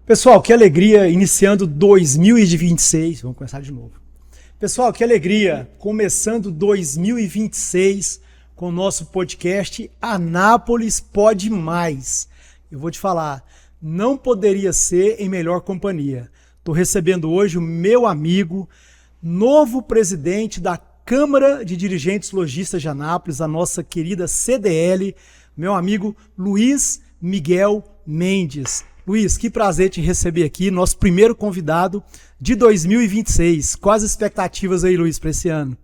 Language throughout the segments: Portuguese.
Pessoal, que alegria iniciando 2026. Vamos começar de novo. Pessoal, que alegria começando 2026 com o nosso podcast Anápolis Pode Mais. Eu vou te falar, não poderia ser em melhor companhia. Estou recebendo hoje o meu amigo, novo presidente da Câmara de Dirigentes Lojistas de Anápolis, a nossa querida CDL, meu amigo Luiz Miguel Mendes. Luiz, que prazer te receber aqui, nosso primeiro convidado de 2026. Quais as expectativas aí, Luiz, para esse ano?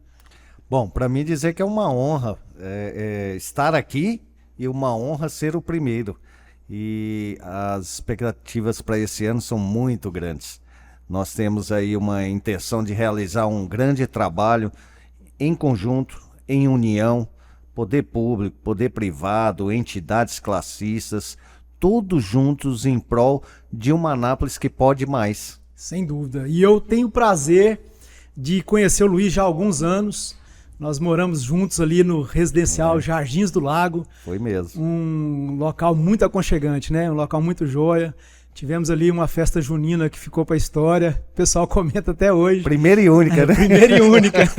Bom, para mim dizer que é uma honra estar aqui e uma honra ser o primeiro. E as expectativas para esse ano são muito grandes. Nós temos aí uma intenção de realizar um grande trabalho em conjunto, em união, poder público, poder privado, entidades classistas, todos juntos em prol de uma Anápolis que pode mais. Sem dúvida. E eu tenho o prazer de conhecer o Luiz já há alguns anos. Nós moramos juntos ali no residencial Jardins do Lago. Foi mesmo. Um local muito aconchegante, né? Um local muito joia. Tivemos ali uma festa junina que ficou para a história. O pessoal comenta até hoje. Primeira e única, né? Primeira e única.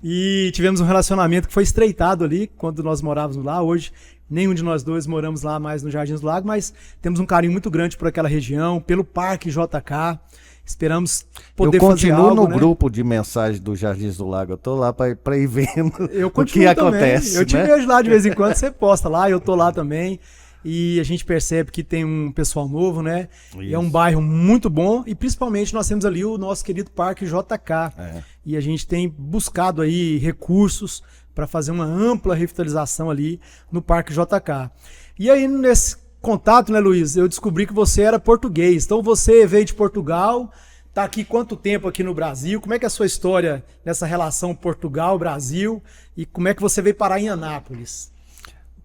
E tivemos um relacionamento que foi estreitado ali quando nós morávamos lá. Hoje, nenhum de nós dois moramos lá mais no Jardins do Lago, mas temos um carinho muito grande por aquela região, pelo Parque JK. Esperamos poder fazer algo. Eu continuo no grupo de mensagem do Jardins do Lago. Eu tô lá para ir vendo o que acontece. Eu te vejo lá de vez em quando, você posta lá, eu tô lá também. E a gente percebe que tem um pessoal novo, né? E é um bairro muito bom. E principalmente nós temos ali o nosso querido Parque JK. E a gente tem buscado aí recursos para fazer uma ampla revitalização ali no Parque JK. E aí nesse contato, né, Luiz, eu descobri que você era português. Então você veio de Portugal, tá aqui quanto tempo aqui no Brasil? Como é que é a sua história nessa relação Portugal-Brasil? E como é que você veio parar em Anápolis?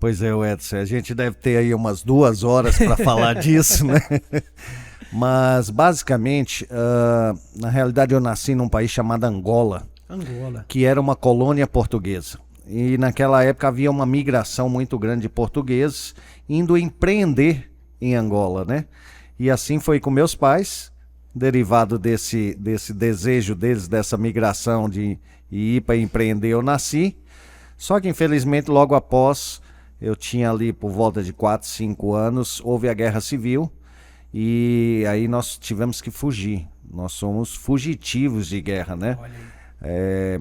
Pois é, Edson, a gente deve ter aí umas 2 horas para falar disso, né? Mas, basicamente, na realidade eu nasci num país chamado Angola, que era uma colônia portuguesa. E naquela época havia uma migração muito grande de portugueses indo empreender em Angola, né? E assim foi com meus pais, derivado desse desejo deles, dessa migração de ir para empreender, eu nasci. Só que, infelizmente, logo após... Eu tinha ali por volta de 4, 5 anos, houve a Guerra Civil e aí nós tivemos que fugir. Nós somos fugitivos de guerra, né?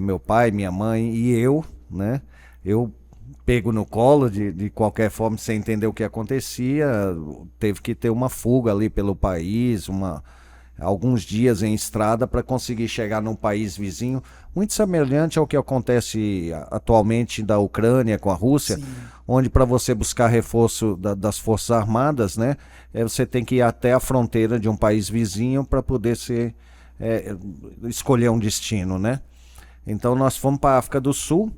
Meu pai, minha mãe e eu, né? Eu pego no colo de qualquer forma, sem entender o que acontecia, teve que ter uma fuga ali pelo país, alguns dias em estrada para conseguir chegar num país vizinho, muito semelhante ao que acontece atualmente da Ucrânia com a Rússia. Sim. Onde para você buscar reforço das Forças Armadas, né, você tem que ir até a fronteira de um país vizinho para poder escolher um destino, né? Então nós fomos para a África do Sul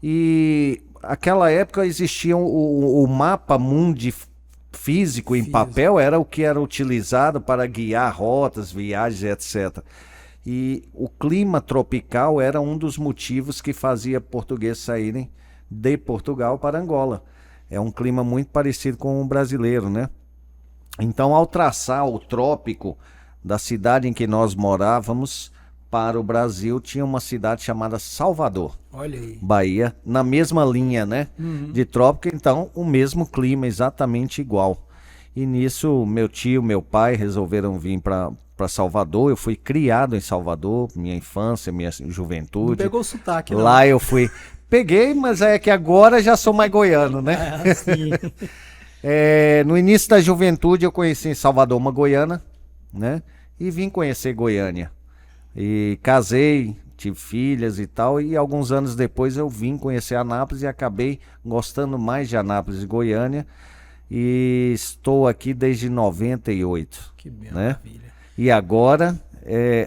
e naquela época existia o mapa mundi físico em papel, era o que era utilizado para guiar rotas, viagens, etc. E o clima tropical era um dos motivos que fazia portugueses saírem de Portugal para Angola. É um clima muito parecido com o brasileiro, né? Então, ao traçar o trópico da cidade em que nós morávamos para o Brasil, tinha uma cidade chamada Salvador. Olha aí. Bahia, na mesma linha, né? De trópico, então o mesmo clima, exatamente igual. E nisso, meu tio, meu pai resolveram vir para Salvador. Eu fui criado em Salvador, minha infância, minha juventude. Não pegou o sotaque, não? Lá eu fui... Peguei, mas é que agora já sou mais goiano, né? Sim. No início da juventude eu conheci em Salvador uma goiana, né? E vim conhecer Goiânia. E casei, tive filhas e tal, e alguns anos depois eu vim conhecer Anápolis e acabei gostando mais de Anápolis e Goiânia. E estou aqui desde 98. Que né? maravilha. E agora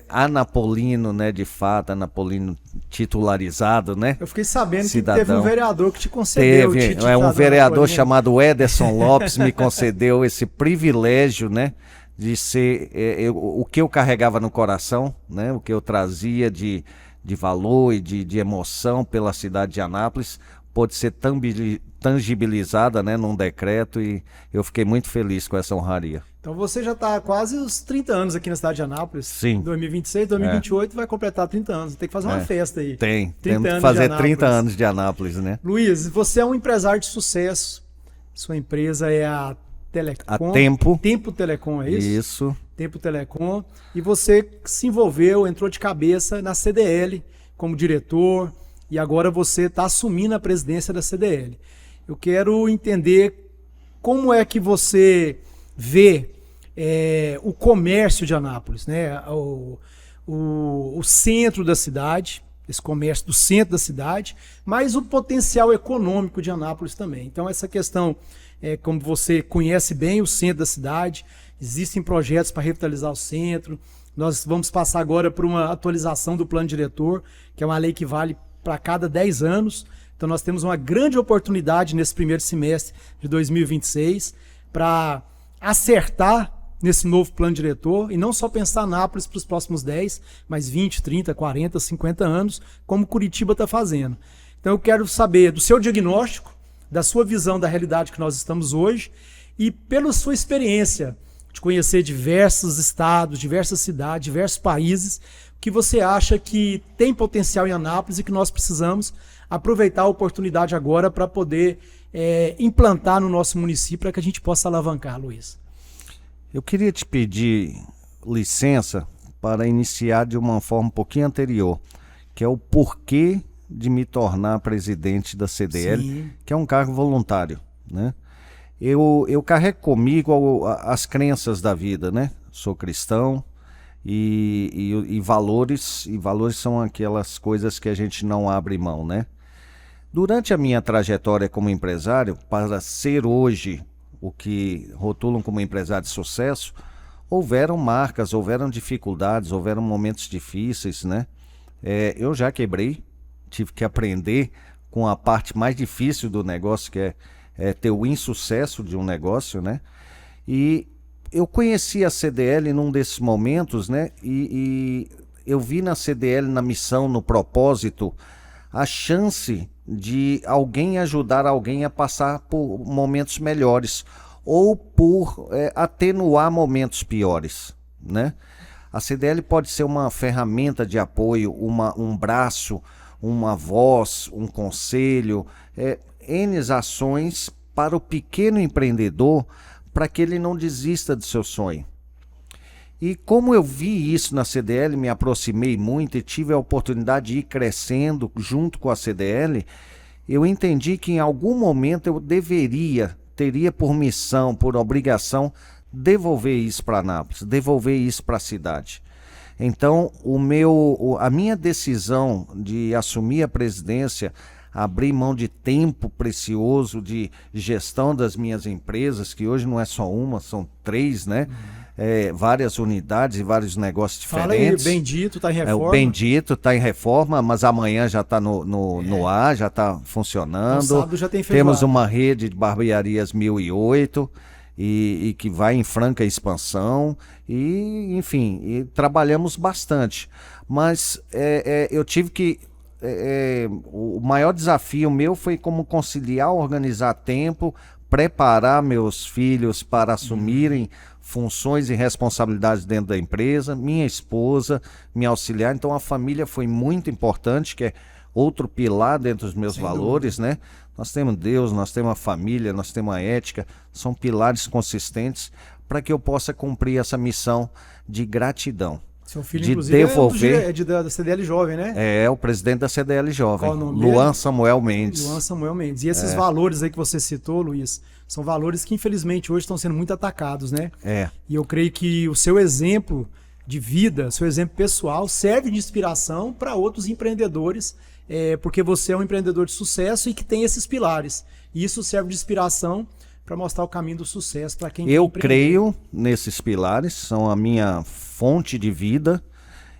anapolino, né, de fato, anapolino titularizado, né? Eu fiquei sabendo Cidadão. que teve um vereador que te concedeu. Um vereador chamado Ederson Lopes me concedeu esse privilégio, né, de ser o que eu carregava no coração, né, o que eu trazia de valor e de emoção pela cidade de Anápolis, pôde ser tangibilizada, né, num decreto, e eu fiquei muito feliz com essa honraria. Então você já está quase os 30 anos aqui na cidade de Anápolis. Sim. Em 2026, 2028 vai completar 30 anos. Tem que fazer uma festa aí. Temos que fazer 30 anos de Anápolis, né? Luiz, você é um empresário de sucesso. Sua empresa é a Telecom. A Tempo. Tempo Telecom, é isso? Isso. Tempo Telecom. E você se envolveu, entrou de cabeça na CDL como diretor. E agora você está assumindo a presidência da CDL. Eu quero entender como é que você vê o comércio de Anápolis, né? O centro da cidade, esse comércio do centro da cidade, mas o potencial econômico de Anápolis também. Então essa questão, como você conhece bem o centro da cidade, existem projetos para revitalizar o centro. Nós vamos passar agora por uma atualização do plano diretor, que é uma lei que vale para cada 10 anos. Então nós temos uma grande oportunidade nesse primeiro semestre de 2026 para acertar nesse novo plano diretor e não só pensar Anápolis para os próximos 10, mas 20, 30, 40, 50 anos, como Curitiba está fazendo. Então eu quero saber do seu diagnóstico, da sua visão da realidade que nós estamos hoje e pela sua experiência de conhecer diversos estados, diversas cidades, diversos países, o que você acha que tem potencial em Anápolis e que nós precisamos aproveitar a oportunidade agora para poder implantar no nosso município para que a gente possa alavancar, Luiz. Eu queria te pedir licença para iniciar de uma forma um pouquinho anterior, que é o porquê de me tornar presidente da CDL, Sim. que é um cargo voluntário, né? Eu carrego comigo as crenças da vida, né? Sou cristão e valores são aquelas coisas que a gente não abre mão, né? Durante a minha trajetória como empresário, para ser hoje o que rotulam como empresário de sucesso, houveram marcas, houveram dificuldades, houveram momentos difíceis, né? Eu já quebrei, tive que aprender com a parte mais difícil do negócio, que é ter o insucesso de um negócio, né? E eu conheci a CDL num desses momentos, né? E eu vi na CDL, na missão, no propósito, a chance de alguém ajudar alguém a passar por momentos melhores ou por atenuar momentos piores, né? A CDL pode ser uma ferramenta de apoio, um braço, uma voz, um conselho, N ações para o pequeno empreendedor, para que ele não desista do seu sonho. E como eu vi isso na CDL, me aproximei muito e tive a oportunidade de ir crescendo junto com a CDL, eu entendi que em algum momento eu teria por missão, por obrigação, devolver isso para Anápolis, devolver isso para a cidade. Então, a minha decisão de assumir a presidência, abrir mão de tempo precioso de gestão das minhas empresas, que hoje não é só uma, são 3, né? Várias unidades e vários negócios diferentes. Fala aí, o Bendito está em reforma. O Bendito está em reforma, mas amanhã já está no ar, já está funcionando. No sábado já tem feijoada. Temos uma rede de barbearias 1008 e que vai em franca expansão. E, enfim, trabalhamos bastante. Mas eu tive que... o maior desafio meu foi como conciliar, organizar tempo, preparar meus filhos para assumirem funções e responsabilidades dentro da empresa, minha esposa, me auxiliar. Então a família foi muito importante, que é outro pilar dentro dos meus valores, né? Nós temos Deus, nós temos a família, nós temos a ética, são pilares consistentes para que eu possa cumprir essa missão de gratidão. Seu filho, de inclusive, devolver... da CDL Jovem, né? É o presidente da CDL Jovem, Qual o nome Luan dele? Samuel Mendes. Luan Samuel Mendes. E esses valores aí que você citou, Luiz, são valores que infelizmente hoje estão sendo muito atacados, né? E eu creio que o seu exemplo de vida, seu exemplo pessoal, serve de inspiração para outros empreendedores, porque você é um empreendedor de sucesso e que tem esses pilares. E isso serve de inspiração para mostrar o caminho do sucesso para quem Eu creio nesses pilares, são a minha fonte de vida,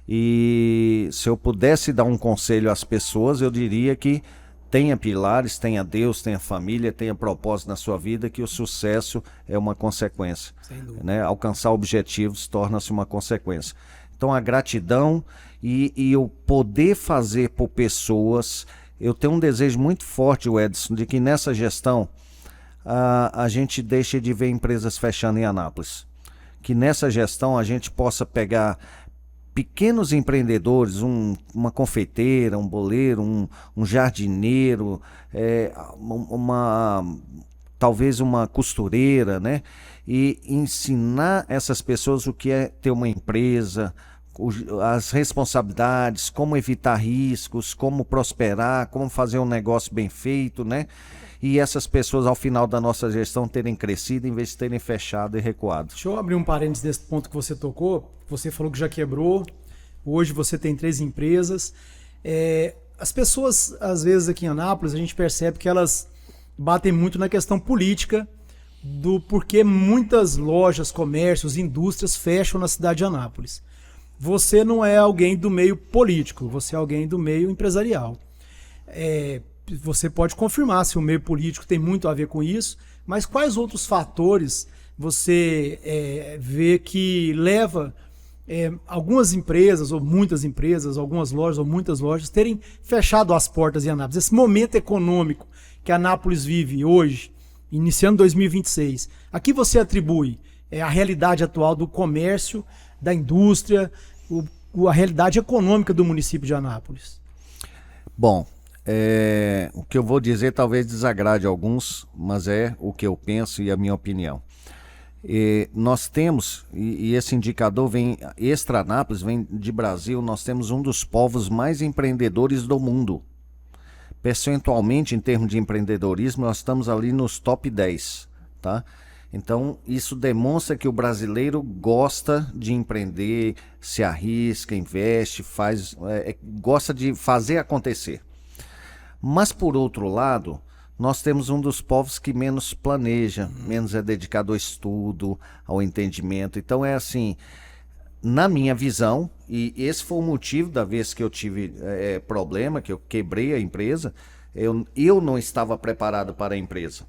E se eu pudesse dar um conselho às pessoas, eu diria que tenha pilares, tenha Deus, tenha família, tenha propósito na sua vida, que o sucesso é uma consequência. Sem dúvida. Né? Alcançar objetivos torna-se uma consequência. Então a gratidão e o poder fazer por pessoas. Eu tenho um desejo muito forte, Edson, de que nessa gestão a gente deixe de ver empresas fechando em Anápolis. Que nessa gestão a gente possa pegar pequenos empreendedores, uma confeiteira, um boleiro, um jardineiro, talvez uma costureira, né? E ensinar essas pessoas o que é ter uma empresa, as responsabilidades, como evitar riscos, como prosperar, como fazer um negócio bem feito, né? E essas pessoas, ao final da nossa gestão, terem crescido em vez de terem fechado e recuado. Deixa eu abrir um parênteses desse ponto que você tocou. Você falou que já quebrou. Hoje você tem 3 empresas. As pessoas, às vezes, aqui em Anápolis, a gente percebe que elas batem muito na questão política do porquê muitas lojas, comércios, indústrias fecham na cidade de Anápolis. Você não é alguém do meio político, você é alguém do meio empresarial. Você pode confirmar se o meio político tem muito a ver com isso, mas quais outros fatores você vê que leva algumas empresas, ou muitas empresas, algumas lojas ou muitas lojas, terem fechado as portas em Anápolis? Esse momento econômico que Anápolis vive hoje, iniciando 2026, a que você atribui a realidade atual do comércio, da indústria, a realidade econômica do município de Anápolis? Bom, o que eu vou dizer talvez desagrade alguns, mas é o que eu penso e a minha opinião. Nós temos, e esse indicador vem, Extra Anápolis, vem de Brasil, nós temos um dos povos mais empreendedores do mundo. Percentualmente, em termos de empreendedorismo, nós estamos ali nos top 10, tá? Então, isso demonstra que o brasileiro gosta de empreender, se arrisca, investe, gosta de fazer acontecer. Mas, por outro lado, nós temos um dos povos que menos planeja, menos é dedicado ao estudo, ao entendimento. Então, é assim, na minha visão, e esse foi o motivo da vez que eu tive problema, que eu quebrei a empresa, eu não estava preparado para a empresa.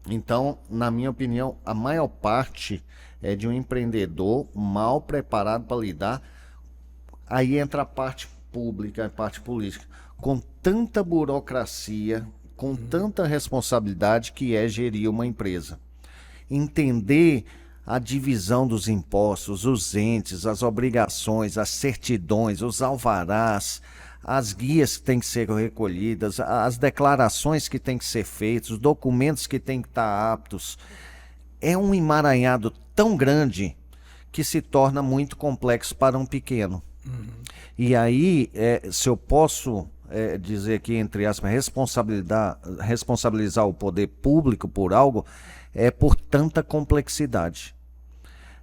Então, na minha opinião, a maior parte é de um empreendedor mal preparado para lidar. Aí entra a parte pública, a parte política, com tanta burocracia, com tanta responsabilidade que é gerir uma empresa. Entender a divisão dos impostos, os entes, as obrigações, as certidões, os alvarás, as guias que têm que ser recolhidas, as declarações que têm que ser feitas, os documentos que têm que estar aptos. É um emaranhado tão grande que se torna muito complexo para um pequeno. E aí, se eu posso dizer aqui, entre aspas, responsabilizar o poder público por algo, é por tanta complexidade.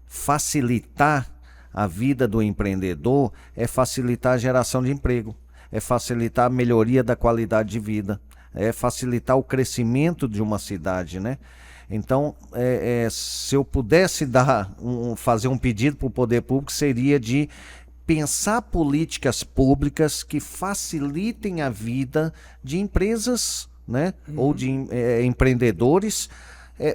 Facilitar a vida do empreendedor é facilitar a geração de emprego, é facilitar a melhoria da qualidade de vida, é facilitar o crescimento de uma cidade, né? Então, se eu pudesse fazer um pedido para o poder público, seria de pensar políticas públicas que facilitem a vida de empresas, né? Ou de empreendedores,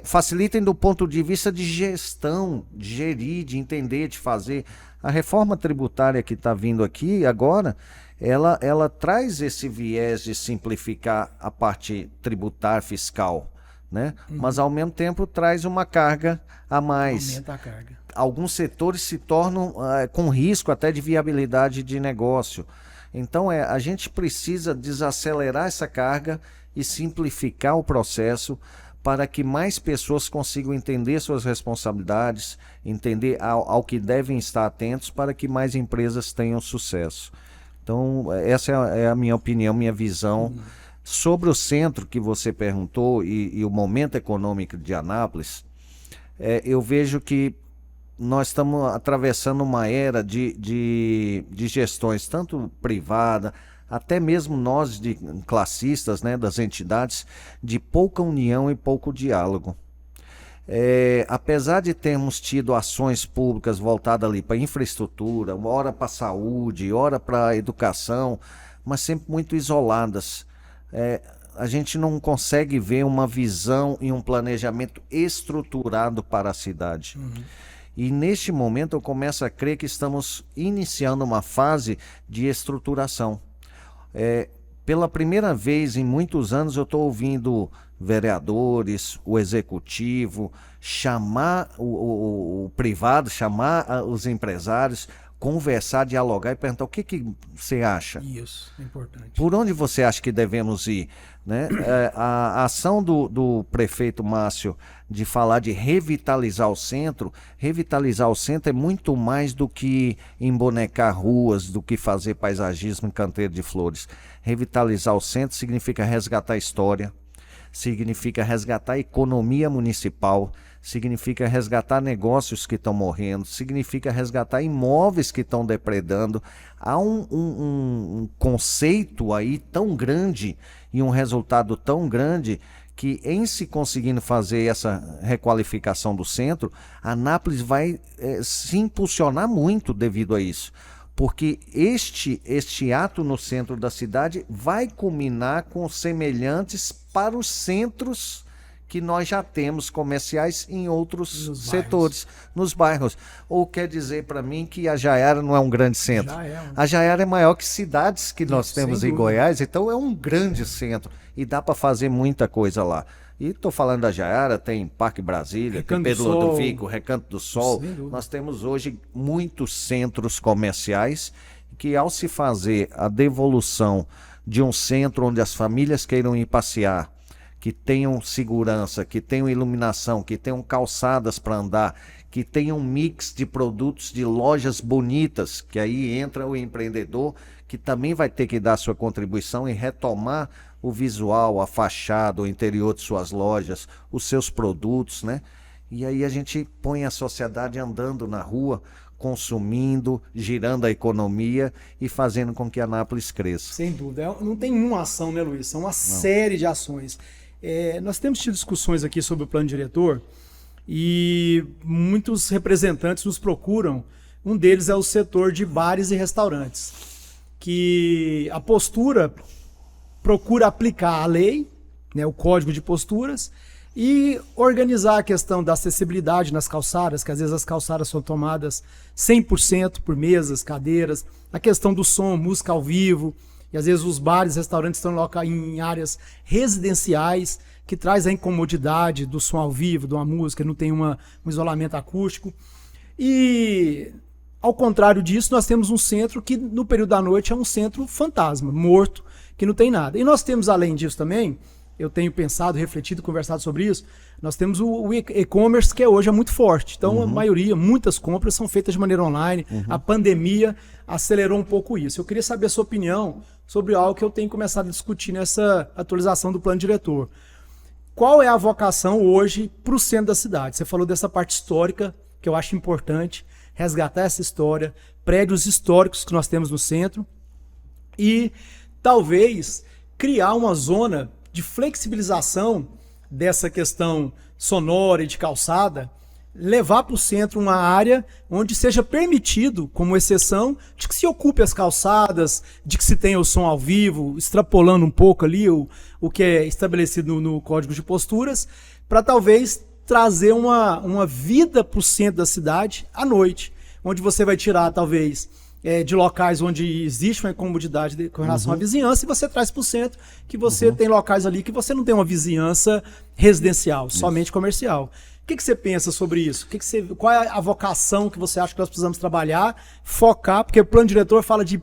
facilitem do ponto de vista de gestão, de gerir, de entender, de fazer. A reforma tributária que está vindo aqui agora, ela traz esse viés de simplificar a parte tributária fiscal, né? Mas ao mesmo tempo traz uma carga a mais. Aumenta a carga. Alguns setores se tornam com risco até de viabilidade de negócio. Então a gente precisa desacelerar essa carga e simplificar o processo para que mais pessoas consigam entender suas responsabilidades, entender ao que devem estar atentos para que mais empresas tenham sucesso. Então essa é a minha opinião, minha visão. Sobre o centro que você perguntou e o momento econômico de Anápolis, eu vejo que nós estamos atravessando uma era de gestões, tanto privada, até mesmo nós de classistas, né, das entidades, de pouca união e pouco diálogo. Apesar de termos tido ações públicas voltadas ali para infraestrutura, uma hora para a saúde, hora para a educação, mas sempre muito isoladas, a gente não consegue ver uma visão e um planejamento estruturado para a cidade. E neste momento eu começo a crer que estamos iniciando uma fase de estruturação. Pela primeira vez em muitos anos eu estou ouvindo vereadores, o executivo, chamar o privado, chamar os empresários, conversar, dialogar e perguntar o que você acha? Isso, é importante. Por onde você acha que devemos ir? Né? A ação do prefeito Márcio de falar de revitalizar o centro é muito mais do que embonecar ruas, do que fazer paisagismo em canteiro de flores. Revitalizar o centro significa resgatar a história, significa resgatar a economia municipal, significa resgatar negócios que estão morrendo, significa resgatar imóveis que estão depredando. Há um conceito aí tão grande e um resultado tão grande que, em se conseguindo fazer essa requalificação do centro, Anápolis vai se impulsionar muito devido a isso. Porque este ato no centro da cidade vai culminar com semelhantes para os centros que nós já temos comerciais em outros setores, nos bairros. Ou quer dizer para mim que a Jaiara não é um grande centro? A Jaiara é maior que cidades que nós temos em Goiás, então é um grande centro e dá para fazer muita coisa lá. E estou falando da Jaiara, tem Parque Brasília, tem Pedro Ludovico, Recanto do Sol. Nós temos hoje muitos centros comerciais que, ao se fazer a devolução de um centro onde as famílias queiram ir passear, que tenham segurança, que tenham iluminação, que tenham calçadas para andar, que tenham um mix de produtos de lojas bonitas, que aí entra o empreendedor, que também vai ter que dar sua contribuição e retomar o visual, a fachada, o interior de suas lojas, os seus produtos, né? E aí a gente põe a sociedade andando na rua, consumindo, girando a economia e fazendo com que Anápolis cresça. Sem dúvida. Não tem uma ação, né, Luiz? São uma série de ações. Nós temos tido discussões aqui sobre o plano diretor e muitos representantes nos procuram. Um deles é o setor de bares e restaurantes, que a postura procura aplicar a lei, né, o código de posturas, e organizar a questão da acessibilidade nas calçadas, que às vezes as calçadas são tomadas 100% por mesas, cadeiras, a questão do som, música ao vivo, e às vezes os bares, restaurantes estão em áreas residenciais, que traz a incomodidade do som ao vivo, de uma música, não tem um isolamento acústico. E, ao contrário disso, nós temos um centro que, no período da noite, é um centro fantasma, morto, que não tem nada. E nós temos, além disso também, eu tenho pensado, refletido, conversado sobre isso, nós temos o e-commerce, que hoje é muito forte. Então, a maioria, muitas compras são feitas de maneira online. A pandemia acelerou um pouco isso. Eu queria saber a sua opinião sobre algo que eu tenho começado a discutir nessa atualização do plano diretor. Qual é a vocação hoje para o centro da cidade? Você falou dessa parte histórica, que eu acho importante, resgatar essa história, prédios históricos que nós temos no centro e talvez criar uma zona de flexibilização dessa questão sonora e de calçada, levar para o centro uma área onde seja permitido, como exceção, de que se ocupe as calçadas, de que se tenha o som ao vivo, extrapolando um pouco ali o que é estabelecido no código de posturas, para talvez trazer uma vida para o centro da cidade à noite, onde você vai tirar talvez de locais onde existe uma incomodidade com relação à vizinhança, e você traz para o centro que você tem locais ali que você não tem uma vizinhança residencial, somente comercial. O que você pensa sobre isso? Qual é a vocação que você acha que nós precisamos trabalhar, focar? Porque o plano diretor fala de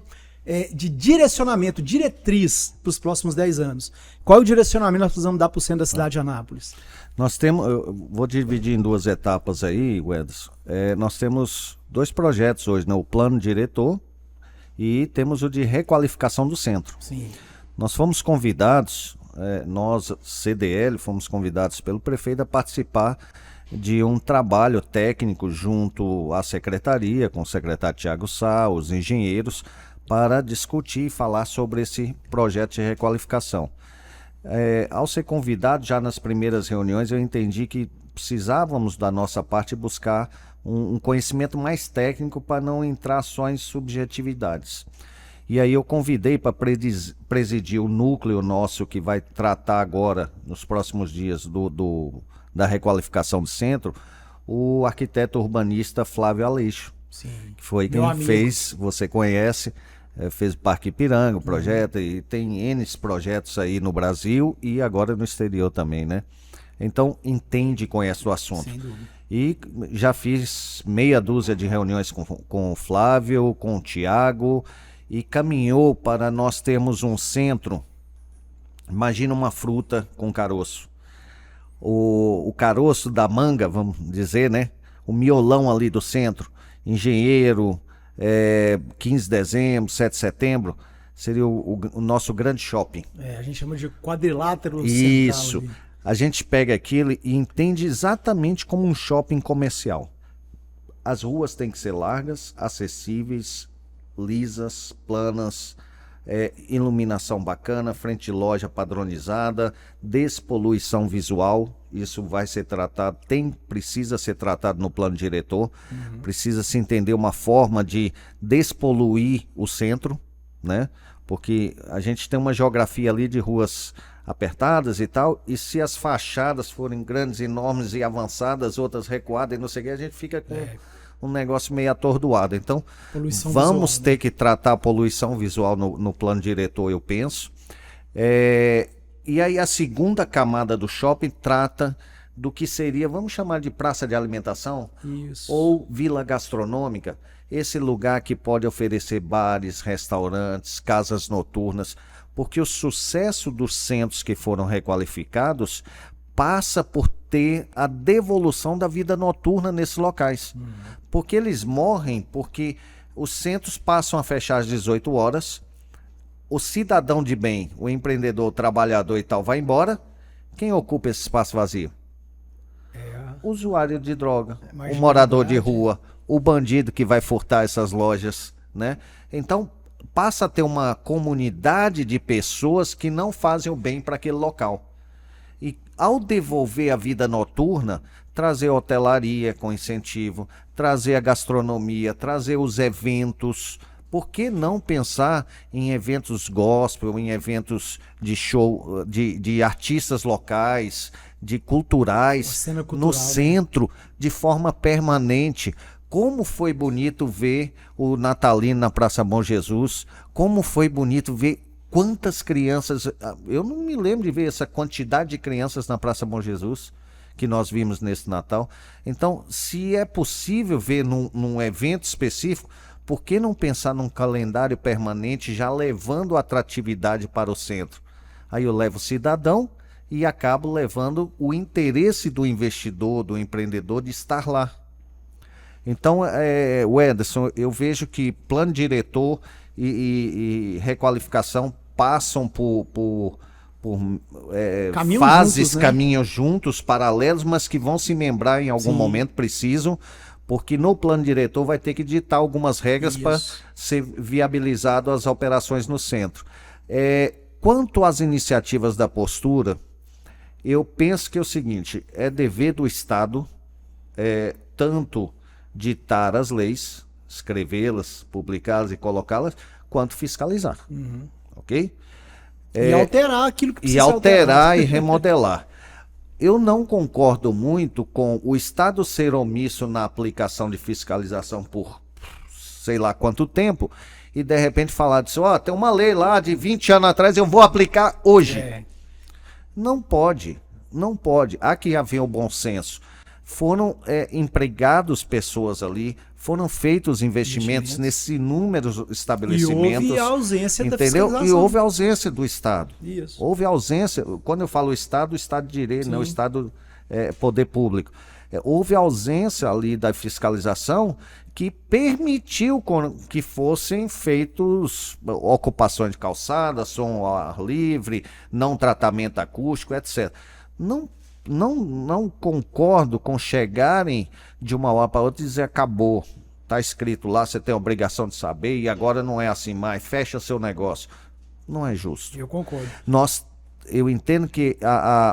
direcionamento, diretriz para os próximos 10 anos. Qual é o direcionamento que nós precisamos dar para o centro da cidade de Anápolis? Nós temos, eu vou dividir em duas etapas aí, Ederson. Nós temos 2 projetos hoje, né? O plano diretor e temos o de requalificação do centro. Sim. Nós fomos convidados, nós, CDL, fomos convidados pelo prefeito a participar de um trabalho técnico junto à secretaria, com o secretário Tiago Sá, os engenheiros, para discutir e falar sobre esse projeto de requalificação. Ao ser convidado, já nas primeiras reuniões, eu entendi que precisávamos, da nossa parte, buscar um conhecimento mais técnico para não entrar só em subjetividades. E aí eu convidei para presidir o núcleo nosso que vai tratar agora, nos próximos dias, da requalificação do centro, o arquiteto urbanista Flávio Aleixo. Sim. Que foi Meu quem amigo. fez, você conhece, fez o Parque Ipiranga, o projeto, e tem N projetos aí no Brasil e agora no exterior também, né? Então, entende e conhece o assunto. Sem dúvida. E já fiz meia dúzia de reuniões com o Flávio, com o Tiago, e caminhou para nós termos um centro. Imagina uma fruta com caroço. O caroço da manga, vamos dizer, né? O miolão ali do centro, Engenheiro, 15 de dezembro, 7 de setembro, seria o nosso grande shopping. A gente chama de quadrilátero Isso. central ali. A gente pega aquilo e entende exatamente como um shopping comercial. As ruas têm que ser largas, acessíveis, lisas, planas, iluminação bacana, frente de loja padronizada, despoluição visual. Isso vai ser tratado, precisa ser tratado no plano diretor. Precisa se entender uma forma de despoluir o centro, né? Porque a gente tem uma geografia ali de ruas apertadas e tal, e se as fachadas forem grandes, enormes e avançadas, outras recuadas e não sei o que, a gente fica com um negócio meio atordoado. Então, Poluição vamos visual, ter né? que tratar a poluição visual no plano diretor, eu penso. E aí a segunda camada do shopping trata do que seria, vamos chamar de praça de alimentação, Isso. ou vila gastronômica, esse lugar que pode oferecer bares, restaurantes, casas noturnas, porque o sucesso dos centros que foram requalificados passa por ter a devolução da vida noturna nesses locais. Porque eles morrem porque os centros passam a fechar às 18 horas, o cidadão de bem, o empreendedor, o trabalhador e tal vai embora, quem ocupa esse espaço vazio? O usuário de droga, o morador de rua, o bandido que vai furtar essas lojas, né? Então, passa a ter uma comunidade de pessoas que não fazem o bem para aquele local. E ao devolver a vida noturna, trazer hotelaria com incentivo, trazer a gastronomia, trazer os eventos. Por que não pensar em eventos gospel, em eventos de show, de artistas locais, de culturais, no centro, de forma permanente? Como foi bonito ver o Natalino na Praça Bom Jesus, como foi bonito ver quantas crianças, eu não me lembro de ver essa quantidade de crianças na Praça Bom Jesus que nós vimos nesse Natal. Então, se é possível ver num evento específico, por que não pensar num calendário permanente já levando atratividade para o centro? Aí eu levo o cidadão e acabo levando o interesse do investidor, do empreendedor de estar lá. Então, o Ederson, eu vejo que plano diretor e requalificação passam por fases, juntos, né? caminhos juntos, paralelos, mas que vão se membrar em algum momento, precisam, porque no plano diretor vai ter que ditar algumas regras para ser viabilizado as operações no centro. Quanto às iniciativas da postura, eu penso que é o seguinte, é dever do Estado, tanto ditar as leis, escrevê-las, publicá-las e colocá-las, quanto fiscalizar. Ok? E alterar aquilo que precisa E alterar alterar. e remodelar. Eu não concordo muito com o Estado ser omisso na aplicação de fiscalização por sei lá quanto tempo e de repente falar disso, tem uma lei lá de 20 anos atrás, eu vou aplicar hoje. Não pode, não pode. Há que haver o bom senso. Foram empregados pessoas ali, foram feitos investimentos nesses inúmeros estabelecimentos. E houve a ausência da entendeu? fiscalização. E houve a ausência do Estado. Isso. Houve ausência, quando eu falo Estado, o Estado de Direito, não o Estado poder público. Houve ausência ali da fiscalização que permitiu que fossem feitos ocupações de calçada, som ao ar livre, não tratamento acústico, etc. Não concordo com chegarem de uma hora para outra e dizer acabou, está escrito lá, você tem a obrigação de saber e agora não é assim mais, fecha seu negócio. Não é justo. Eu concordo. Nós eu entendo que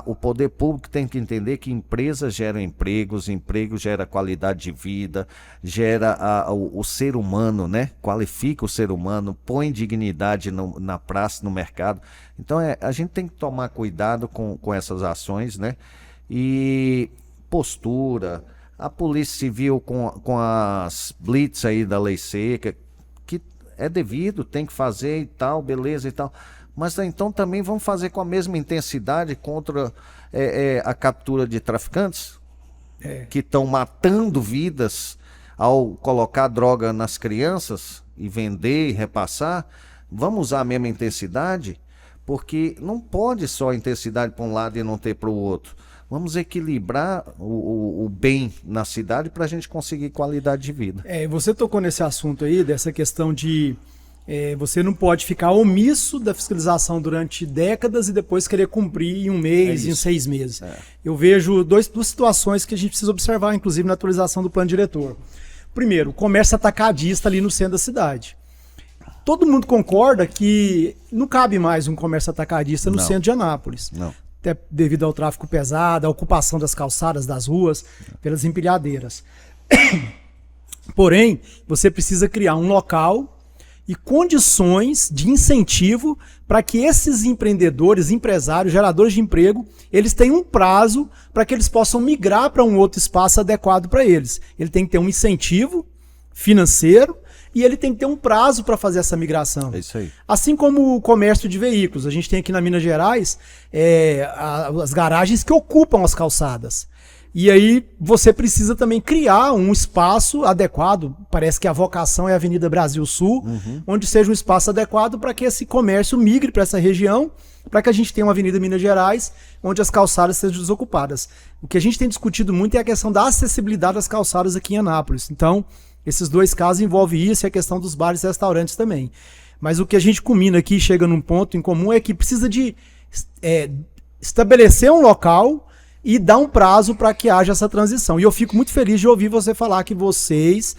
o poder público tem que entender que empresas geram empregos, emprego gera qualidade de vida, gera o ser humano, né? Qualifica o ser humano, põe dignidade na praça, no mercado. Então a gente tem que tomar cuidado com essas ações, né? E postura, a Polícia Civil com as blitz aí da lei seca, que é devido, tem que fazer e tal, beleza e tal. Mas então também vamos fazer com a mesma intensidade contra a captura de traficantes que estão matando vidas ao colocar droga nas crianças e vender e repassar. Vamos usar a mesma intensidade, porque não pode só intensidade para um lado e não ter para o outro. Vamos equilibrar o bem na cidade para a gente conseguir qualidade de vida. Você tocou nesse assunto aí, dessa questão de você não pode ficar omisso da fiscalização durante décadas e depois querer cumprir em um mês, em 6 meses. Eu vejo duas situações que a gente precisa observar, inclusive na atualização do plano diretor. Primeiro, o comércio atacadista ali no centro da cidade. Todo mundo concorda que não cabe mais um comércio atacadista no centro de Anápolis. Não. Até devido ao tráfico pesado, à ocupação das calçadas, das ruas, pelas empilhadeiras. Porém, você precisa criar um local e condições de incentivo para que esses empreendedores, empresários, geradores de emprego, eles tenham um prazo para que eles possam migrar para um outro espaço adequado para eles. Ele tem que ter um incentivo financeiro e ele tem que ter um prazo para fazer essa migração. É isso aí. Assim como o comércio de veículos. A gente tem aqui na Minas Gerais as garagens que ocupam as calçadas. E aí você precisa também criar um espaço adequado, parece que a vocação é a Avenida Brasil Sul, onde seja um espaço adequado para que esse comércio migre para essa região, para que a gente tenha uma Avenida Minas Gerais, onde as calçadas sejam desocupadas. O que a gente tem discutido muito é a questão da acessibilidade das calçadas aqui em Anápolis. Então, esses dois casos envolvem isso e a questão dos bares e restaurantes também. Mas o que a gente culmina aqui, chega num ponto em comum, é que precisa de estabelecer um local e dar um prazo para que haja essa transição. E eu fico muito feliz de ouvir você falar que vocês,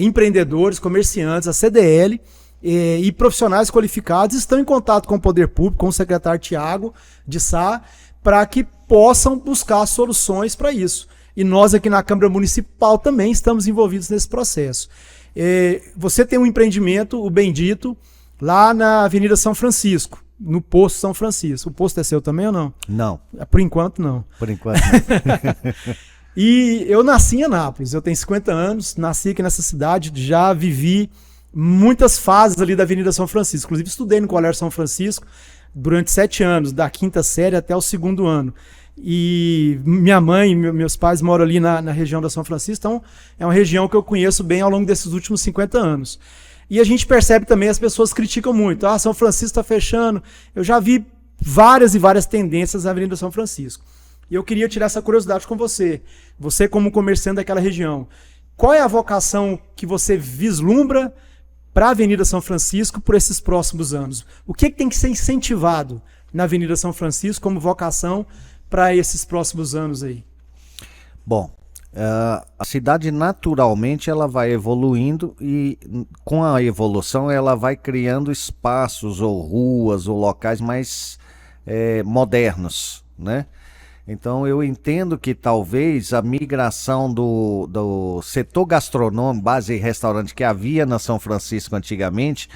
empreendedores, comerciantes, a CDL e profissionais qualificados estão em contato com o poder público, com o secretário Tiago de Sá, para que possam buscar soluções para isso. E nós aqui na Câmara Municipal também estamos envolvidos nesse processo. Você tem um empreendimento, o Bendito, lá na Avenida São Francisco, no Posto São Francisco. O posto é seu também ou não? Não. Por enquanto, não. Por enquanto, não. E eu nasci em Anápolis, eu tenho 50 anos, nasci aqui nessa cidade, já vivi muitas fases ali da Avenida São Francisco. Inclusive, estudei no Colégio São Francisco durante 7 anos, da 5ª série até o 2º ano. E minha mãe e meus pais moram ali na região da São Francisco, então é uma região que eu conheço bem ao longo desses últimos 50 anos. E a gente percebe também, as pessoas criticam muito. São Francisco está fechando. Eu já vi várias e várias tendências na Avenida São Francisco. E eu queria tirar essa curiosidade com você. Você como comerciante daquela região, qual é a vocação que você vislumbra para a Avenida São Francisco por esses próximos anos? O que tem que ser incentivado na Avenida São Francisco como vocação para esses próximos anos aí? Bom, a cidade naturalmente ela vai evoluindo e com a evolução ela vai criando espaços ou ruas ou locais mais modernos, né? Então eu entendo que talvez a migração do setor gastronômico, base e restaurante que havia na São Francisco antigamente,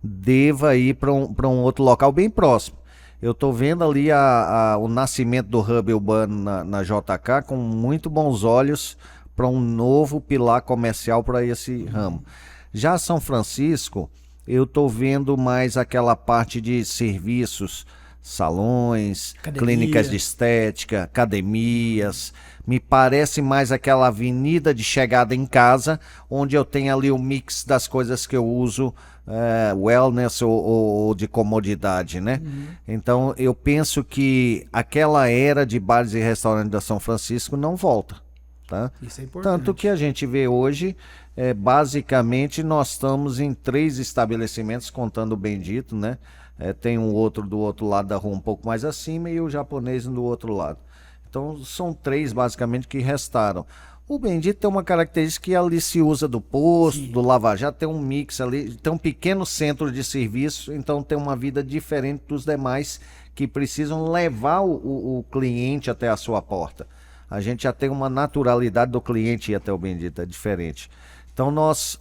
deva ir para um outro local bem próximo. Eu estou vendo ali o nascimento do hub urbano na JK com muito bons olhos para um novo pilar comercial para esse ramo. Já São Francisco, eu estou vendo mais aquela parte de serviços, salões, clínicas de estética, academias. Me parece mais aquela avenida de chegada em casa, onde eu tenho ali o mix das coisas que eu uso, wellness ou de comodidade, né? Então eu penso que aquela era de bares e restaurantes da São Francisco não volta, tá? Isso é importante. Tanto que a gente vê hoje, basicamente nós estamos em 3 estabelecimentos, contando o Bendito, né? Tem um outro do outro lado da rua um pouco mais acima e o japonês do outro lado. Então são 3 basicamente que restaram. O Bendito tem uma característica que ali se usa do posto, sim, do Lava Jato, tem um mix ali, tem um pequeno centro de serviço, então tem uma vida diferente dos demais que precisam levar o cliente até a sua porta. A gente já tem uma naturalidade do cliente ir até o Bendito, é diferente. Então nós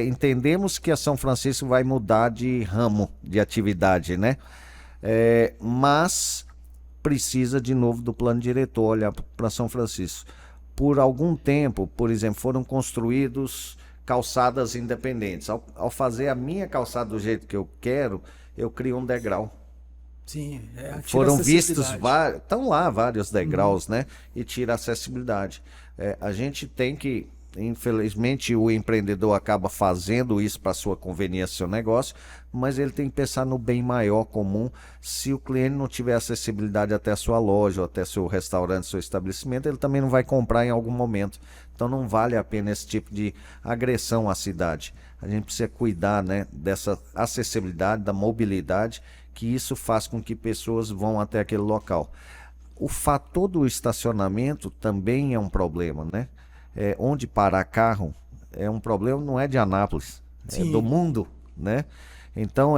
entendemos que a São Francisco vai mudar de ramo de atividade, né? Mas precisa de novo do plano diretor olhar para São Francisco. Por algum tempo, por exemplo, foram construídos calçadas independentes. Ao fazer a minha calçada do jeito que eu quero, eu crio um degrau. Sim, foram vistos, estão lá vários degraus, né? E tira a acessibilidade. A gente tem que, infelizmente, o empreendedor acaba fazendo isso para sua conveniência, seu negócio, mas ele tem que pensar no bem maior comum. Se o cliente não tiver acessibilidade até a sua loja, ou até seu restaurante, seu estabelecimento, ele também não vai comprar em algum momento. Então não vale a pena esse tipo de agressão à cidade. A gente precisa cuidar, né, dessa acessibilidade, da mobilidade, que isso faz com que pessoas vão até aquele local. O fator do estacionamento também é um problema, né? Onde parar carro é um problema, não é de Anápolis, é do mundo, né? Então,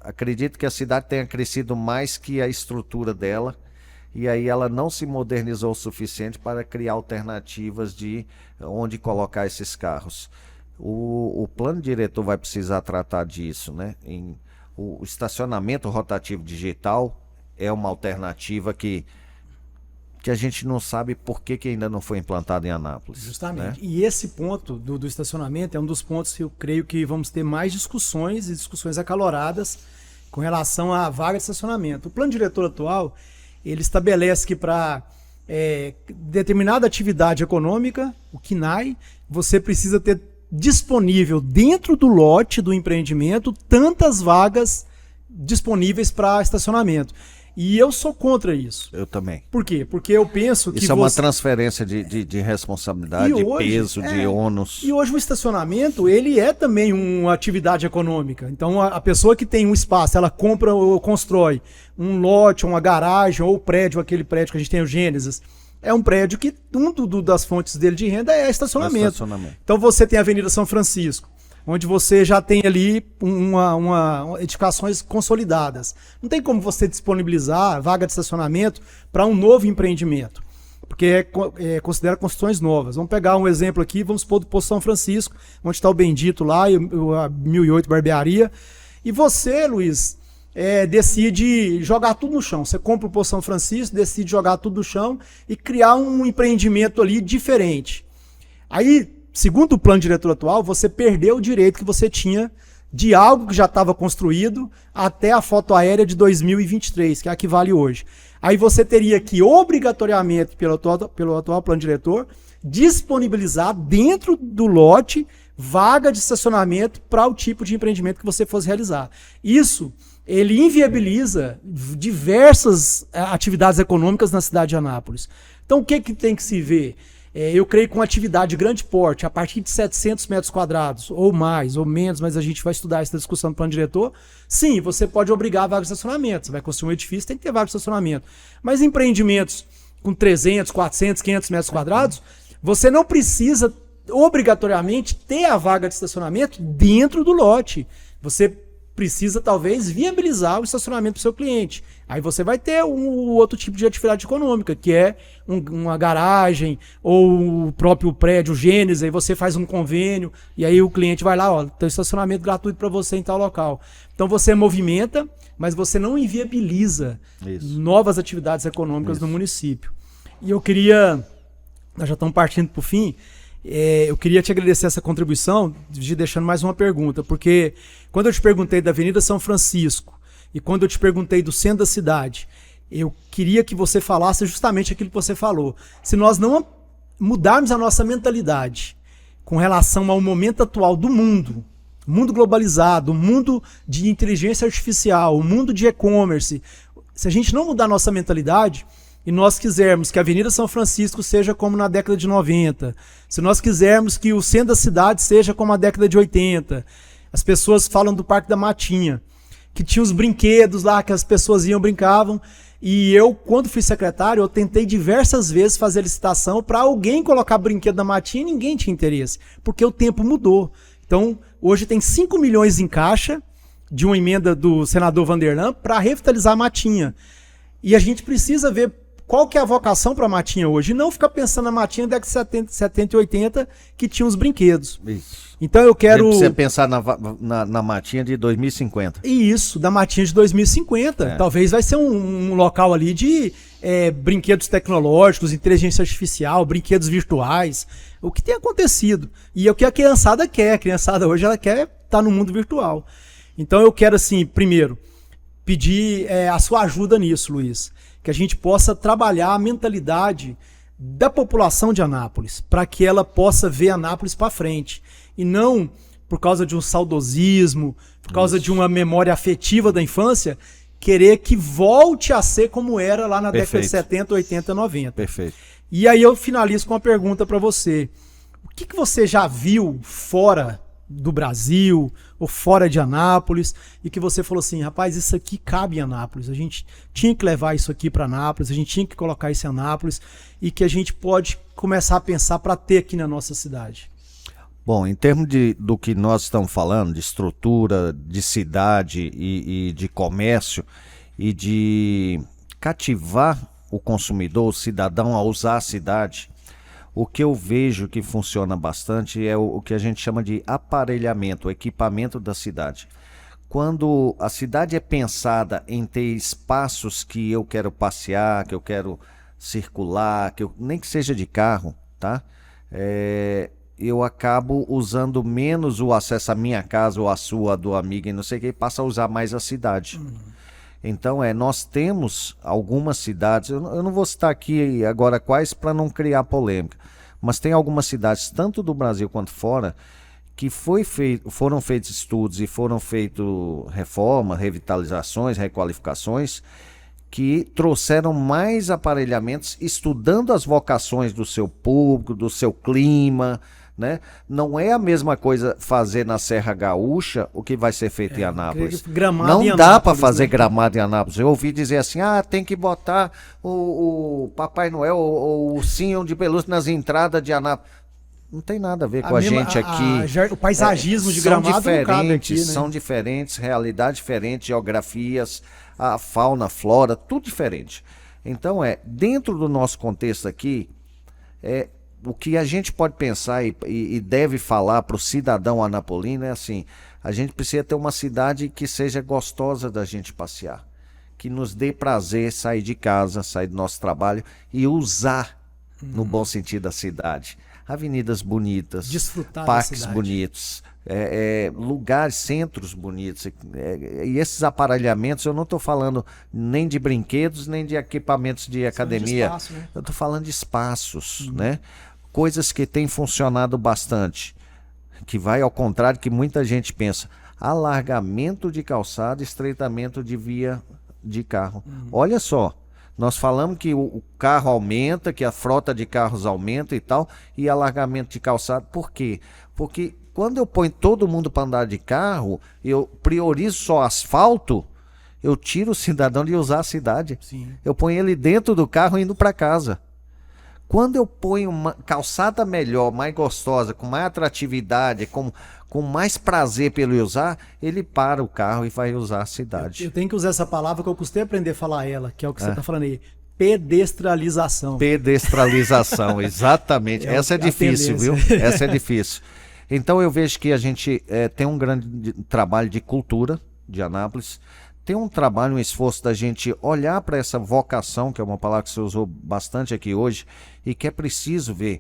acredito que a cidade tenha crescido mais que a estrutura dela, e aí ela não se modernizou o suficiente para criar alternativas de onde colocar esses carros. O plano diretor vai precisar tratar disso, né? O estacionamento rotativo digital é uma alternativa que a gente não sabe por que ainda não foi implantado em Anápolis. Justamente. Né? E esse ponto do estacionamento é um dos pontos que eu creio que vamos ter mais discussões e discussões acaloradas com relação à vaga de estacionamento. O plano diretor atual, ele estabelece que para determinada atividade econômica, o CNAE, você precisa ter disponível dentro do lote do empreendimento tantas vagas disponíveis para estacionamento. E eu sou contra isso. Eu também. Por quê? Porque eu penso que isso é uma transferência de responsabilidade, de peso, de ônus. E hoje o estacionamento, ele é também uma atividade econômica. Então a pessoa que tem um espaço, ela compra ou constrói um lote, uma garagem ou prédio, aquele prédio que a gente tem o Gênesis, é um prédio que das fontes dele de renda é estacionamento. Então você tem a Avenida São Francisco, onde você já tem ali edificações consolidadas. Não tem como você disponibilizar vaga de estacionamento para um novo empreendimento, porque considera construções novas. Vamos pegar um exemplo aqui, vamos supor do Poço São Francisco, onde está o Bendito lá, e a 1008 Barbearia, e você, Luiz, decide jogar tudo no chão. Você compra o Poço São Francisco, decide jogar tudo no chão e criar um empreendimento ali diferente. Aí, segundo o plano diretor atual, você perdeu o direito que você tinha de algo que já estava construído até a foto aérea de 2023, que é a que vale hoje. Aí você teria que, obrigatoriamente, pelo atual plano diretor, disponibilizar dentro do lote vaga de estacionamento para o tipo de empreendimento que você fosse realizar. Isso, ele inviabiliza diversas atividades econômicas na cidade de Anápolis. Então, o que tem que se ver? Eu creio que uma atividade de grande porte, a partir de 700 metros quadrados, ou mais, ou menos, mas a gente vai estudar essa discussão no plano diretor, sim, você pode obrigar a vaga de estacionamento. Você vai construir um edifício, tem que ter vaga de estacionamento. Mas empreendimentos com 300, 400, 500 metros quadrados, você não precisa obrigatoriamente ter a vaga de estacionamento dentro do lote. Você precisa, talvez, viabilizar o estacionamento para o seu cliente. Aí você vai ter um outro tipo de atividade econômica, que é uma garagem ou o próprio prédio Gênesis, aí você faz um convênio e aí o cliente vai lá, tem estacionamento gratuito para você em tal local. Então você movimenta, mas você não inviabiliza novas atividades econômicas no município. E eu queria, nós já estamos partindo para o fim, eu queria te agradecer essa contribuição, deixando mais uma pergunta, porque quando eu te perguntei da Avenida São Francisco e quando eu te perguntei do centro da cidade, eu queria que você falasse justamente aquilo que você falou. Se nós não mudarmos a nossa mentalidade com relação ao momento atual do mundo globalizado, o mundo de inteligência artificial, o mundo de e-commerce, se a gente não mudar a nossa mentalidade e nós quisermos que a Avenida São Francisco seja como na década de 90, se nós quisermos que o centro da cidade seja como a década de 80, as pessoas falam do Parque da Matinha, que tinha os brinquedos lá, que as pessoas brincavam, e eu, quando fui secretário, eu tentei diversas vezes fazer licitação para alguém colocar brinquedo na Matinha e ninguém tinha interesse, porque o tempo mudou. Então, hoje tem 5 milhões em caixa, de uma emenda do senador Vanderlan para revitalizar a Matinha. E a gente precisa ver qual que é a vocação para a Matinha hoje. E não ficar pensando na Matinha da década de 70 e 80, que tinha os brinquedos. Isso. Então eu quero... Você pensar na Matinha de 2050. Isso, da Matinha de 2050. Talvez vai ser um local ali de brinquedos tecnológicos, inteligência artificial, brinquedos virtuais. O que tem acontecido. E é o que a criançada quer. A criançada hoje ela quer estar no mundo virtual. Então eu quero, assim, primeiro, pedir a sua ajuda nisso, Luiz. Que a gente possa trabalhar a mentalidade da população de Anápolis, para que ela possa ver Anápolis para frente. E não por causa de um saudosismo, por causa de uma memória afetiva da infância, querer que volte a ser como era lá na década de 70, 80, 90. Perfeito. E aí eu finalizo com uma pergunta para você. O que você já viu fora do Brasil ou fora de Anápolis e que você falou assim, rapaz, isso aqui cabe em Anápolis, a gente tinha que levar isso aqui para Anápolis, a gente tinha que colocar isso em Anápolis e que a gente pode começar a pensar para ter aqui na nossa cidade? Bom, em termos do que nós estamos falando, de estrutura, de cidade e de comércio e de cativar o consumidor, o cidadão a usar a cidade, o que eu vejo que funciona bastante é o que a gente chama de aparelhamento, o equipamento da cidade. Quando a cidade é pensada em ter espaços que eu quero passear, que eu quero circular, nem que seja de carro, tá? Eu acabo usando menos o acesso à minha casa ou à sua, do amigo e não sei o que, e passo a usar mais a cidade. Então, nós temos algumas cidades, eu não vou citar aqui agora quais para não criar polêmica, mas tem algumas cidades, tanto do Brasil quanto fora, que foram feitos estudos e foram feitas reformas, revitalizações, requalificações, que trouxeram mais aparelhamentos, estudando as vocações do seu público, do seu clima, né? Não é a mesma coisa fazer na Serra Gaúcha o que vai ser feito em Anápolis. Não dá para fazer gramado em Anápolis. Eu ouvi dizer assim, tem que botar o Papai Noel ou o ursinho de pelúcia nas entradas de Anápolis. Não tem nada a ver com a gente aqui. O paisagismo de Gramado não cabe aqui, né? São diferentes, realidades diferentes, geografias, a fauna, a flora, tudo diferente. Então, dentro do nosso contexto aqui, o que a gente pode pensar e deve falar para o cidadão anapolino é assim, a gente precisa ter uma cidade que seja gostosa da gente passear, que nos dê prazer sair de casa, sair do nosso trabalho e usar, no bom sentido, a cidade. Avenidas bonitas, desfrutar parques bonitos, lugares, centros bonitos. E esses aparelhamentos, eu não estou falando nem de brinquedos, nem de equipamentos de academia. Espaço, né? Eu estou falando de espaços, né? Coisas que têm funcionado bastante, que vai ao contrário que muita gente pensa. Alargamento de calçada, estreitamento de via de carro. Olha só. Nós falamos que o carro aumenta, que a frota de carros aumenta e tal, e alargamento de calçada. Por quê? Porque quando eu ponho todo mundo para andar de carro, eu priorizo só asfalto, eu tiro o cidadão de usar a cidade. Sim. Eu ponho ele dentro do carro indo para casa. Quando eu ponho uma calçada melhor, mais gostosa, com mais atratividade, com mais prazer pelo usar, ele para o carro e vai usar a cidade. Eu tenho que usar essa palavra que eu custei aprender a falar ela, que é o que você está falando aí. Pedestralização. Pedestralização, exatamente. Essa é difícil, viu? Essa é difícil. Então eu vejo que a gente tem um grande trabalho de cultura de Anápolis, tem um trabalho, um esforço da gente olhar para essa vocação, que é uma palavra que você usou bastante aqui hoje, e que é preciso ver.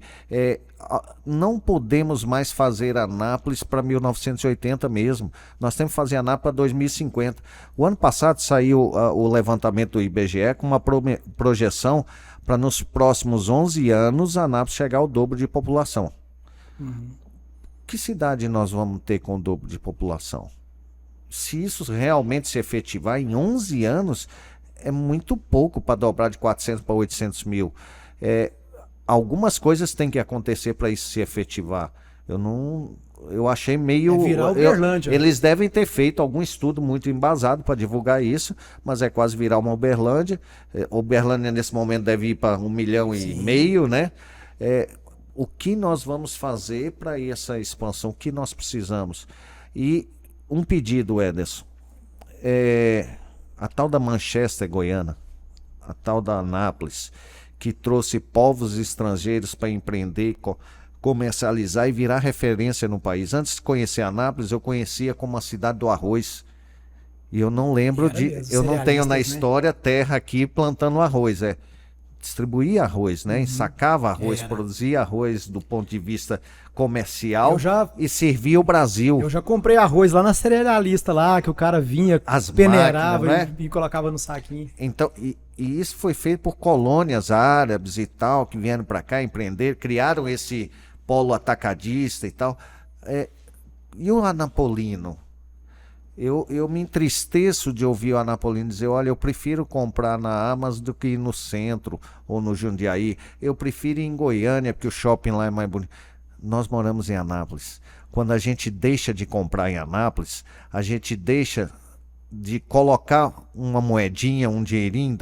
Não podemos mais fazer Anápolis para 1980 mesmo. Nós temos que fazer Anápolis para 2050. O ano passado saiu o levantamento do IBGE com uma projeção para nos próximos 11 anos Anápolis chegar ao dobro de população. Que cidade nós vamos ter com o dobro de população? Se isso realmente se efetivar em 11 anos, é muito pouco para dobrar de 400 para 800 mil. Algumas coisas têm que acontecer para isso se efetivar. Eu achei meio... virar Uberlândia. Eles devem ter feito algum estudo muito embasado para divulgar isso, mas é quase virar uma Uberlândia. Uberlândia nesse momento deve ir para 1,5 milhão, né? O que nós vamos fazer para essa expansão? O que nós precisamos? E um pedido, Ederson, a tal da Manchester Goiana, a tal da Anápolis, que trouxe povos estrangeiros para empreender, comercializar e virar referência no país. Antes de conhecer Anápolis, eu conhecia como a cidade do arroz. E eu não lembro eu não tenho na história terra aqui plantando arroz. Distribuía arroz, né? Ensacava arroz, produzia arroz do ponto de vista comercial e servia o Brasil. Eu já comprei arroz lá na cerealista lá, que o cara vinha, peneirava máquinas, né? e colocava no saquinho. Então, e isso foi feito por colônias árabes e tal, que vieram para cá empreender, criaram esse polo atacadista e tal. E o anapolino? Eu me entristeço de ouvir o anapolino dizer, olha, eu prefiro comprar na Amas do que ir no centro ou no Jundiaí. Eu prefiro ir em Goiânia, porque o shopping lá é mais bonito. Nós moramos em Anápolis. Quando a gente deixa de comprar em Anápolis, a gente deixa de colocar uma moedinha, um dinheirinho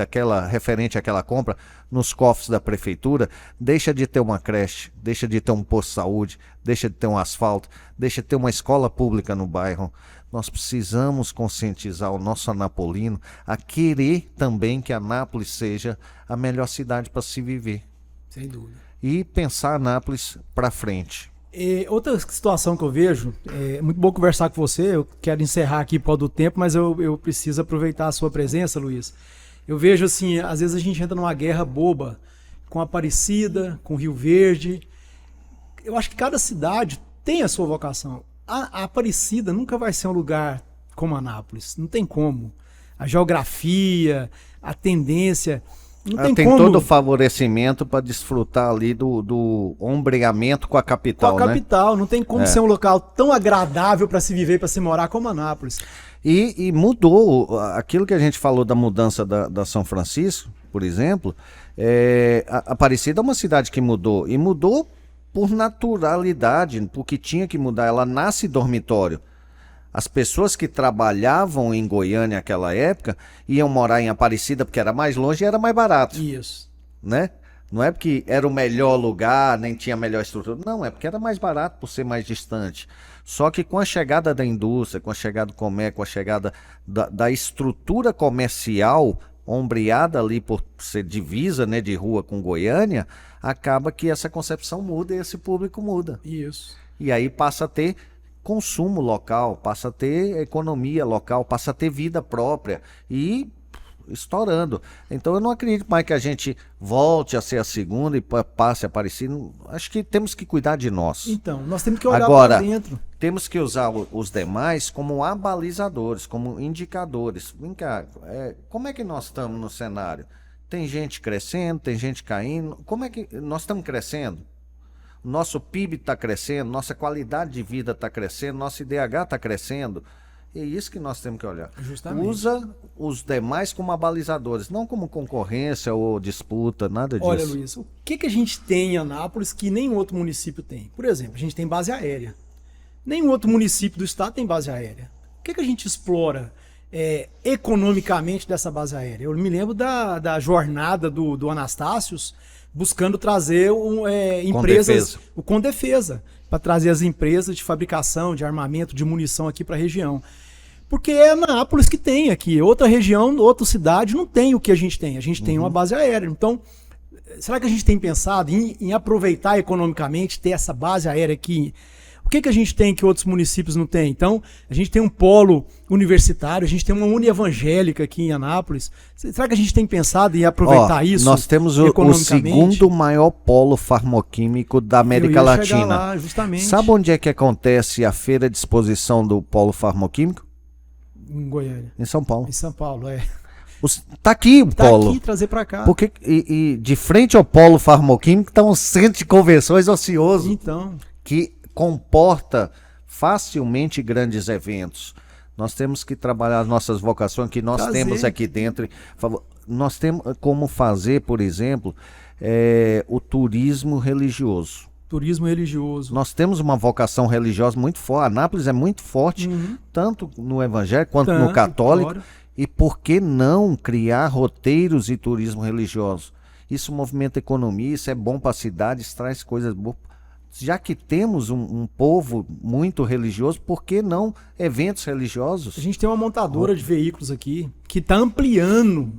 referente àquela compra nos cofres da prefeitura, deixa de ter uma creche, deixa de ter um posto de saúde, deixa de ter um asfalto, deixa de ter uma escola pública no bairro. Nós precisamos conscientizar o nosso anapolino a querer também que Anápolis seja a melhor cidade para se viver. Sem dúvida. E pensar Anápolis para frente. Outra situação que eu vejo, é muito bom conversar com você, eu quero encerrar aqui por causa do tempo, mas eu preciso aproveitar a sua presença, Luiz. Eu vejo assim, às vezes a gente entra numa guerra boba com Aparecida, com Rio Verde. Eu acho que cada cidade tem a sua vocação. A Aparecida nunca vai ser um lugar como Anápolis, não tem como. A geografia, a tendência, não tem como. Todo o favorecimento para desfrutar ali do ombreamento com a capital, Com a capital, né? Não tem como ser um local tão agradável para se viver, para se morar como Anápolis. E mudou, aquilo que a gente falou da mudança da São Francisco, por exemplo, a Aparecida é uma cidade que mudou, e mudou por naturalidade, porque tinha que mudar. Ela nasce dormitório. As pessoas que trabalhavam em Goiânia naquela época iam morar em Aparecida porque era mais longe e era mais barato. Isso. Né? Não é porque era o melhor lugar, nem tinha a melhor estrutura. Não, é porque era mais barato por ser mais distante. Só que com a chegada da indústria, com a chegada do comércio, com a chegada da estrutura comercial ombreada ali por ser divisa, né, de rua com Goiânia, acaba que essa concepção muda e esse público muda. Isso. E aí passa a ter consumo local, passa a ter economia local, passa a ter vida própria e estourando. Então eu não acredito mais que a gente volte a ser a segunda e passe a Aparecida. Acho que temos que cuidar de nós. Então, nós temos que olhar para dentro. Temos que usar os demais como abalizadores, como indicadores. Vem cá, como é que nós estamos no cenário? Tem gente crescendo, tem gente caindo. Como é que nós estamos crescendo? Nosso PIB está crescendo, nossa qualidade de vida está crescendo, nosso IDH está crescendo. É isso que nós temos que olhar. Justamente. Usa os demais como abalizadores, não como concorrência ou disputa, nada disso. Olha, Luiz, o que a gente tem em Anápolis que nenhum outro município tem? Por exemplo, a gente tem base aérea. Nenhum outro município do estado tem base aérea. O que a gente explora economicamente dessa base aérea? Eu me lembro da jornada do Anastácios buscando trazer empresas com defesa, para trazer as empresas de fabricação, de armamento, de munição aqui para a região. Porque é Anápolis que tem aqui. Outra região, outra cidade não tem o que a gente tem. A gente tem uma base aérea. Então, será que a gente tem pensado em aproveitar economicamente, ter essa base aérea aqui? O que a gente tem que outros municípios não têm? Então, a gente tem um polo universitário, a gente tem uma unievangélica aqui em Anápolis. Será que a gente tem pensado em aproveitar isso? Nós temos o segundo maior polo farmoquímico da América Latina. Lá, justamente. Sabe onde é que acontece a feira de exposição do polo farmoquímico? Em Goiânia. Em São Paulo. Em São Paulo, Tá aqui o polo. Tá aqui, trazer para cá. Porque, e de frente ao polo farmoquímico está um centro de convenções ocioso. Então. Que comporta facilmente grandes eventos. Nós temos que trabalhar as nossas vocações que nós temos aqui dentro. Nós temos como fazer, por exemplo, o turismo religioso. Turismo religioso. Nós temos uma vocação religiosa muito forte. Anápolis é muito forte, tanto no evangélico quanto no católico. Claro. E por que não criar roteiros de turismo religioso? Isso movimenta a economia, isso é bom para a cidade, isso traz coisas boas já que temos um povo muito religioso, por que não eventos religiosos? A gente tem uma montadora de veículos aqui que está ampliando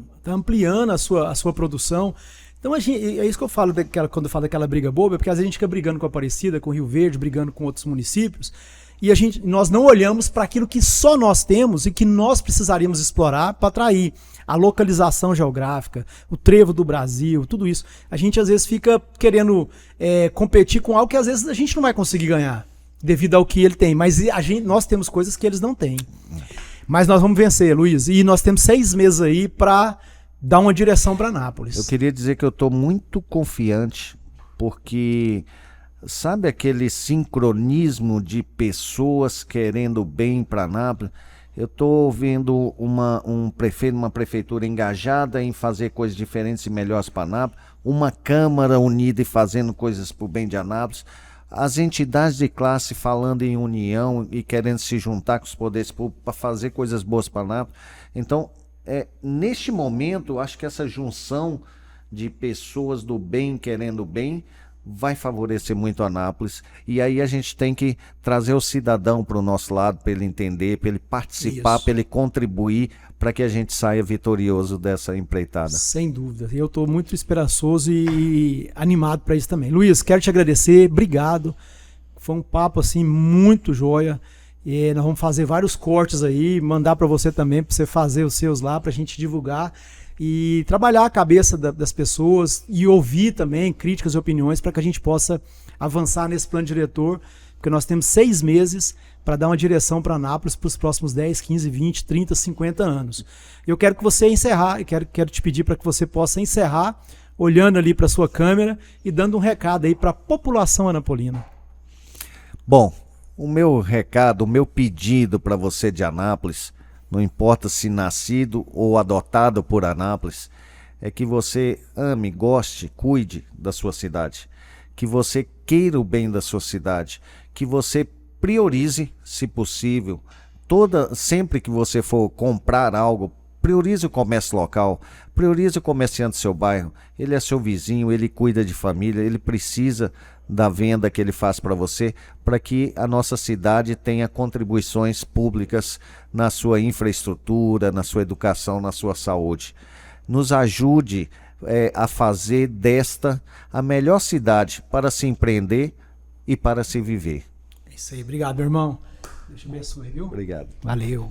a sua produção. Então é isso que eu falo quando eu falo daquela briga boba, porque às vezes a gente fica brigando com a Aparecida, com o Rio Verde, brigando com outros municípios, e nós não olhamos para aquilo que só nós temos e que nós precisaríamos explorar para atrair a localização geográfica, o trevo do Brasil, tudo isso. A gente às vezes fica querendo competir com algo que às vezes a gente não vai conseguir ganhar, devido ao que ele tem, mas nós temos coisas que eles não têm. Mas nós vamos vencer, Luiz, e nós temos 6 meses aí para dar uma direção para Anápolis. Eu queria dizer que eu estou muito confiante, porque sabe aquele sincronismo de pessoas querendo bem para Anápolis? Eu estou vendo uma prefeitura engajada em fazer coisas diferentes e melhores para Anápolis, uma Câmara unida e fazendo coisas para o bem de Anápolis, as entidades de classe falando em união e querendo se juntar com os poderes públicos para fazer coisas boas para Anápolis. Então, neste momento, acho que essa junção de pessoas do bem querendo o bem vai favorecer muito Anápolis, e aí a gente tem que trazer o cidadão para o nosso lado, para ele entender, para ele participar, para ele contribuir, para que a gente saia vitorioso dessa empreitada. Sem dúvida, eu estou muito esperançoso e animado para isso também. Luiz, quero te agradecer, obrigado, foi um papo assim muito joia. E nós vamos fazer vários cortes aí, mandar para você também, para você fazer os seus lá, para a gente divulgar e trabalhar a cabeça das pessoas e ouvir também críticas e opiniões para que a gente possa avançar nesse plano diretor, porque nós temos 6 meses para dar uma direção para Anápolis para os próximos 10, 15, 20, 30, 50 anos. Eu quero que você quero te pedir para que você possa encerrar olhando ali para a sua câmera e dando um recado aí para a população anapolina. Bom, o meu recado, o meu pedido para você de Anápolis, não importa se nascido ou adotado por Anápolis, é que você ame, goste, cuide da sua cidade, que você queira o bem da sua cidade, que você priorize, se possível, sempre que você for comprar algo, priorize o comércio local, priorize o comerciante do seu bairro, ele é seu vizinho, ele cuida de família, ele precisa da venda que ele faz para você, para que a nossa cidade tenha contribuições públicas na sua infraestrutura, na sua educação, na sua saúde. Nos ajude a fazer desta a melhor cidade para se empreender e para se viver. É isso aí, obrigado, meu irmão. Deus te abençoe, viu? Obrigado. Valeu.